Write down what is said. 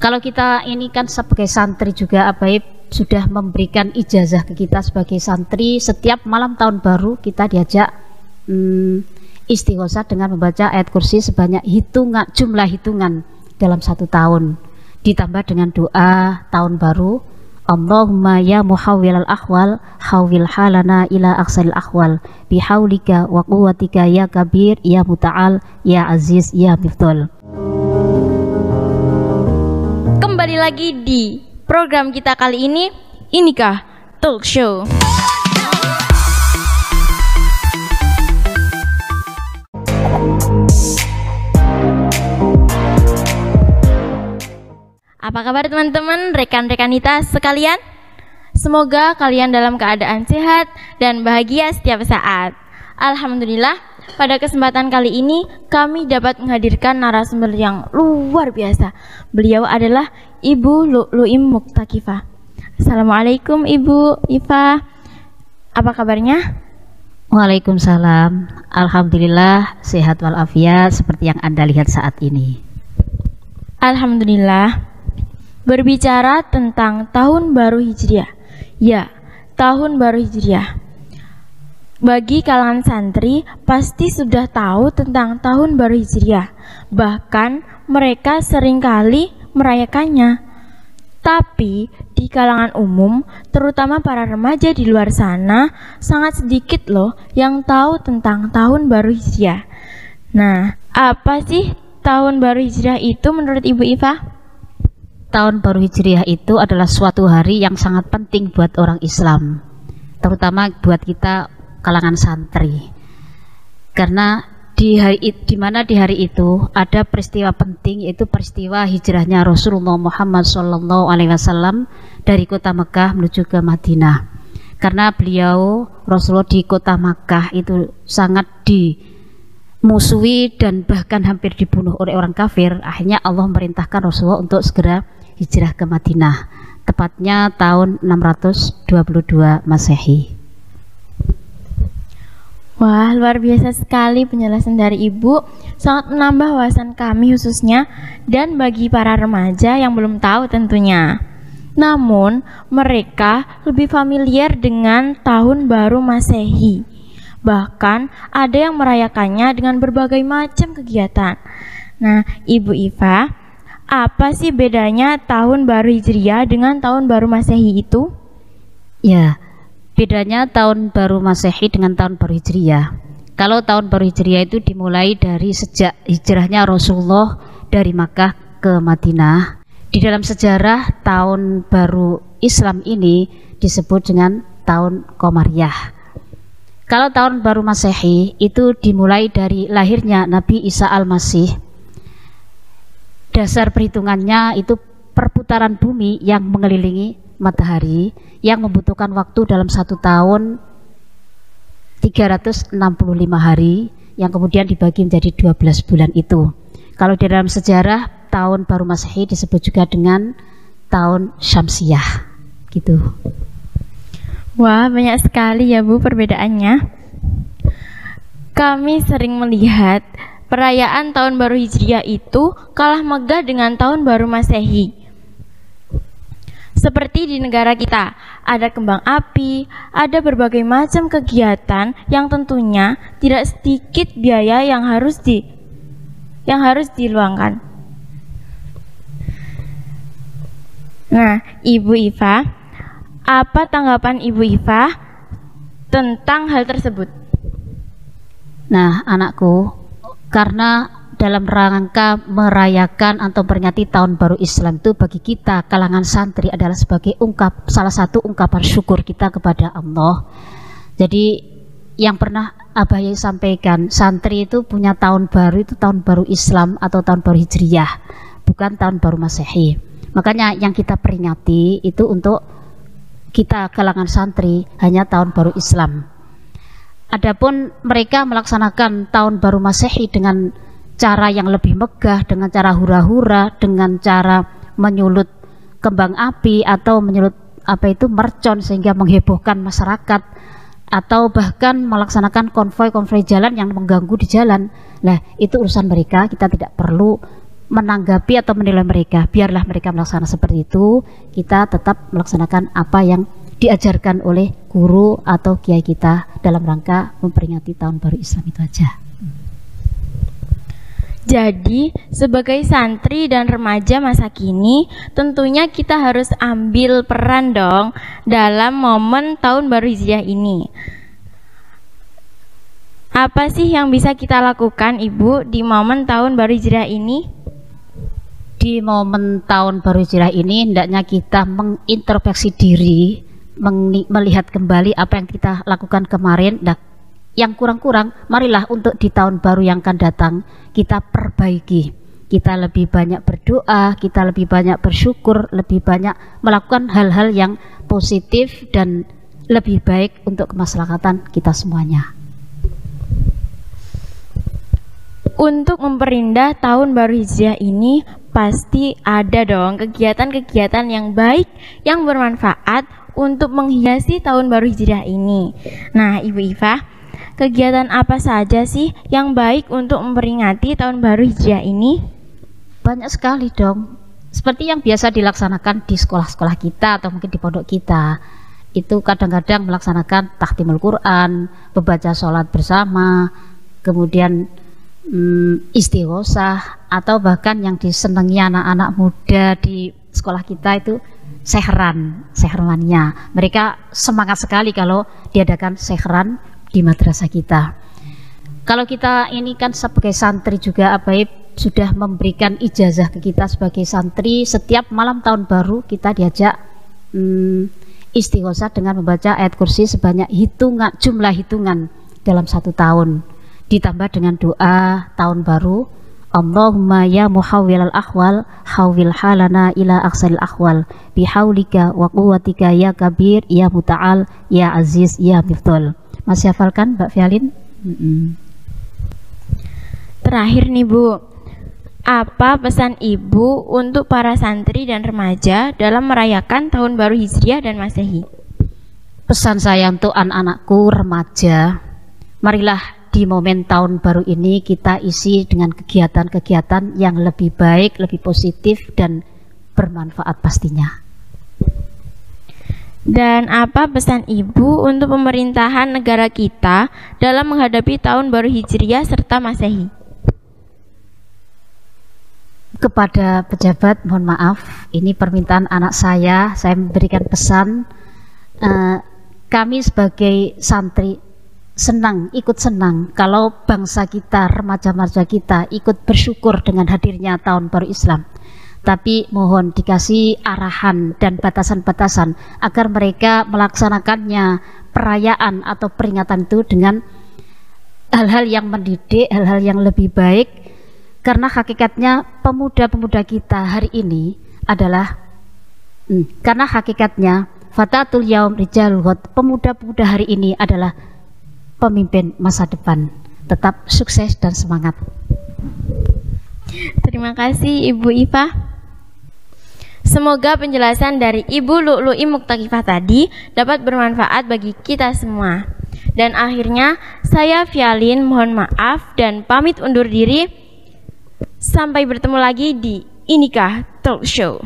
Kalau kita ini kan sebagai santri juga Abaib sudah memberikan ijazah ke kita sebagai santri, setiap malam tahun baru kita diajak istighosah dengan membaca ayat kursi sebanyak jumlah hitungan dalam 1 tahun, ditambah dengan doa tahun baru, Allahumma ya muhawwilal ahwal hawwil halana ila aqsal ahwal bihaulika wa quwwatika ya kabir ya muta'al ya aziz ya mifdal. Kembali lagi di program kita kali ini, Inikah Talk Show. Apa kabar teman-teman, rekan-rekan kita sekalian? Semoga kalian dalam keadaan sehat dan bahagia setiap saat. Alhamdulillah, pada kesempatan kali ini kami dapat menghadirkan narasumber yang luar biasa. Beliau adalah Ibu Lu'lu'im Muktakifah. Assalamualaikum Ibu Ifa. Apa kabarnya? Waalaikumsalam. Alhamdulillah sehat walafiat seperti yang Anda lihat saat ini. Alhamdulillah. Berbicara tentang tahun baru Hijriah. Ya, tahun baru Hijriah. Bagi kalangan santri pasti sudah tahu tentang tahun baru Hijriah. Bahkan mereka seringkali merayakannya. Tapi di kalangan umum, terutama para remaja di luar sana, sangat sedikit loh yang tahu tentang tahun baru Hijriah. Nah, apa sih tahun baru Hijriah itu menurut Ibu Ifa? Tahun baru Hijriah itu adalah suatu hari yang sangat penting buat orang Islam, terutama buat kita kalangan santri. Karena di hari itu ada peristiwa penting, yaitu peristiwa hijrahnya Rasulullah Muhammad SAW dari kota Mekah menuju ke Madinah. Karena Rasulullah di kota Mekah itu sangat dimusuhi dan bahkan hampir dibunuh oleh orang kafir. Akhirnya Allah merintahkan Rasulullah untuk segera hijrah ke Madinah, tepatnya tahun 622 Masehi. Wah, luar biasa sekali penjelasan dari Ibu, sangat menambah wawasan kami khususnya dan bagi para remaja yang belum tahu tentunya. Namun, mereka lebih familiar dengan tahun baru Masehi. Bahkan ada yang merayakannya dengan berbagai macam kegiatan. Nah, Ibu Ifa, apa sih bedanya tahun baru Hijriah dengan tahun baru Masehi itu? Ya, bedanya tahun baru Masehi dengan tahun baru Hijriah. Kalau tahun baru Hijriah itu dimulai dari sejak hijrahnya Rasulullah dari Makkah ke Madinah. Di dalam sejarah tahun baru Islam ini disebut dengan tahun Qamariyah. Kalau tahun baru Masehi itu dimulai dari lahirnya Nabi Isa Al-Masih. Dasar perhitungannya itu perputaran bumi yang mengelilingi matahari yang membutuhkan waktu dalam 1 tahun 365 hari yang kemudian dibagi menjadi 12 bulan itu. Kalau di dalam sejarah tahun baru Masehi disebut juga dengan tahun Syamsiyah gitu. Wah, banyak sekali ya Bu perbedaannya. Kami sering melihat perayaan tahun baru Hijriah itu kalah megah dengan tahun baru Masehi. Seperti di negara kita, ada kembang api, ada berbagai macam kegiatan yang tentunya tidak sedikit biaya yang harus diluangkan. Nah, Ibu Ifa, apa tanggapan Ibu Ifa tentang hal tersebut? Nah, anakku, karena dalam rangka merayakan atau memperingati tahun baru Islam itu bagi kita kalangan santri adalah sebagai salah satu ungkapan syukur kita kepada Allah. Jadi yang pernah Abah Yai sampaikan, santri itu punya tahun baru itu tahun baru Islam atau tahun baru Hijriah, bukan tahun baru Masehi. Makanya yang kita peringati itu untuk kita kalangan santri hanya tahun baru Islam. Adapun mereka melaksanakan tahun baru Masehi dengan cara yang lebih megah, dengan cara hura-hura, dengan cara menyulut kembang api atau menyulut mercon sehingga menghebohkan masyarakat, atau bahkan melaksanakan konvoi jalan yang mengganggu di jalan. Nah, itu urusan mereka, kita tidak perlu menanggapi atau menilai mereka. Biarlah mereka melaksanakan seperti itu, kita tetap melaksanakan apa yang diajarkan oleh guru atau kiai kita dalam rangka memperingati tahun baru Islam itu aja. Jadi, sebagai santri dan remaja masa kini, tentunya kita harus ambil peran dong dalam momen tahun baru Hijriah ini. Apa sih yang bisa kita lakukan, Ibu, di momen tahun baru Hijriah ini? Di momen tahun baru Hijriah ini, hendaknya kita mengintrospeksi diri, melihat kembali apa yang kita lakukan kemarin. Yang kurang-kurang, marilah untuk di tahun baru yang akan datang kita perbaiki. Kita lebih banyak berdoa, kita lebih banyak bersyukur, lebih banyak melakukan hal-hal yang positif dan lebih baik untuk kemaslahatan kita semuanya. Untuk memperindah tahun baru Hijriah ini pasti ada dong kegiatan-kegiatan yang baik, yang bermanfaat untuk menghiasi tahun baru Hijriah ini. Nah, Ibu Iva, kegiatan apa saja sih yang baik untuk memperingati tahun baru Hijriah ini? Banyak sekali dong. Seperti yang biasa dilaksanakan di sekolah-sekolah kita atau mungkin di pondok kita. Itu kadang-kadang melaksanakan takhtimul Quran, membaca sholat bersama, kemudian istighosah, atau bahkan yang disenangi anak-anak muda di sekolah kita itu sehermania. Mereka semangat sekali kalau diadakan seheran di madrasah kita. Kalau kita ini kan sebagai santri juga Abaib sudah memberikan ijazah ke kita sebagai santri. Setiap malam tahun baru kita diajak istighosah dengan membaca ayat kursi sebanyak jumlah hitungan dalam 1 tahun, ditambah dengan doa tahun baru, Allahumma ya muhawwilal ahwal hawwil halana ila aqsal ahwal bihaulika wa quwwatika ya kabir ya muta'al ya aziz ya miftul. Masih hafalkan Mbak Fialin? Terakhir nih Bu, apa pesan Ibu untuk para santri dan remaja dalam merayakan tahun baru Hijriah dan Masehi? Pesan saya untuk anak-anakku remaja, marilah di momen tahun baru ini kita isi dengan kegiatan-kegiatan yang lebih baik, lebih positif dan bermanfaat pastinya. Dan apa pesan Ibu untuk pemerintahan negara kita dalam menghadapi tahun baru Hijriah serta Masehi? Kepada pejabat, mohon maaf, ini permintaan anak saya memberikan pesan. Kami sebagai santri ikut senang kalau bangsa kita, remaja-remaja kita ikut bersyukur dengan hadirnya tahun baru Islam. Tapi mohon dikasih arahan dan batasan-batasan agar mereka melaksanakannya, perayaan atau peringatan itu dengan hal-hal yang mendidik, hal-hal yang lebih baik. Karena hakikatnya pemuda-pemuda kita hari ini adalah karena hakikatnya fatatul yaum rijalul ghad, pemuda-pemuda hari ini adalah pemimpin masa depan. Tetap sukses dan semangat. Terima kasih Ibu Iva. Semoga penjelasan dari Ibu Lu'lu'i Muktaqifah tadi dapat bermanfaat bagi kita semua. Dan akhirnya saya Fialin mohon maaf dan pamit undur diri. Sampai bertemu lagi di Inikah Talk Show.